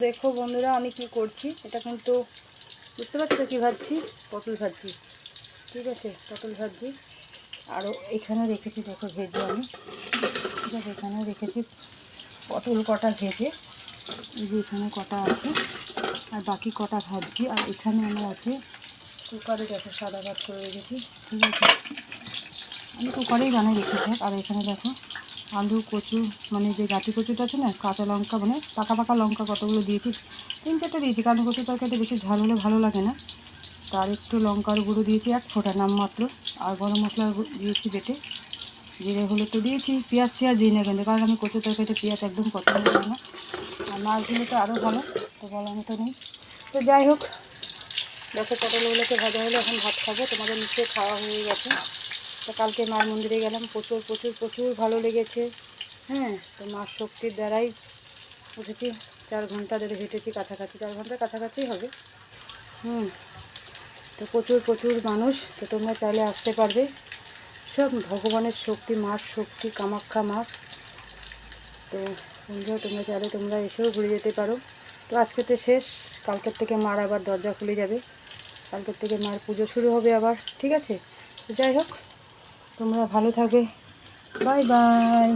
দেখো বন্ধুরা আমি কি করছি, এটা কিন্তু বুঝতে পারছো কি ভাজছি? পটল ভাজছি। ঠিক আছে, পটল ভাজছি। আরও এখানে রেখেছি, দেখো ভেজে আমি। ঠিক আছে, এখানে রেখেছি পটল কটা ভেজে, এই যে এখানে কটা আছে, আর বাকি কটা ভাজছি। আর এখানে আমার আছে কুকারে, দেখো সাদা ভাত করে রেখেছি। ঠিক আছে, আমি কুকারেই বানিয়ে রেখেছি। আর এখানে দেখো আলু, কচু, মানে যে গাটি কচুটা আছে না, কাঁচা লঙ্কা, মানে পাকা পাকা লঙ্কা কতগুলো দিয়েছি, 3-4টে দিয়েছি, কারণ কচু তরকারিতে বেশি ঝাল হলে ভালো লাগে না। তার একটু লঙ্কার গুঁড়ো দিয়েছি, 1 ফোঁটা নামমাত্র। আর গরম মশলা দিয়েছি বেটে, জিরে হলুদ তো দিয়েছি। পেঁয়াজ দিই না কিন্তু, কারণ আমি কচু তরকারিতে পেঁয়াজ একদম পছন্দ করি না। আর মাছ দিলে তো আরও ভালো, তো বলার মতো নেই। তো যাই হোক, দেখো পটলগুলোকে ভাজা হলে এখন ভাত খাবো। তোমাদের নিশ্চয়ই খাওয়া হয়ে গেছে। তো কালকে মার মন্দিরে গেলাম, প্রচুর প্রচুর প্রচুর ভালো লেগেছে। হ্যাঁ, তো মার শক্তির দ্বারাই উঠেছি। 4 ঘন্টা ধরে হেঁটেছি, কাছাকাছি 4 ঘন্টার কাছাকাছি হবে। তো প্রচুর প্রচুর মানুষ, তো তোমরা চাইলে আসতে পারবে। সব ভগবানের শক্তি, মার শক্তি, কামাখ্যা মা। তো বন্ধুরা তোমরা চাইলে তোমরা এসেও ঘুরে যেতে পারো। তো আজকে তো শেষ, কালকের থেকে মার আবার দরজা খুলে যাবে, কালকের থেকে মার পুজো শুরু হবে আবার। ঠিক আছে, তো যাই হোক, তোমরা ভালো থাকবে। Bye bye.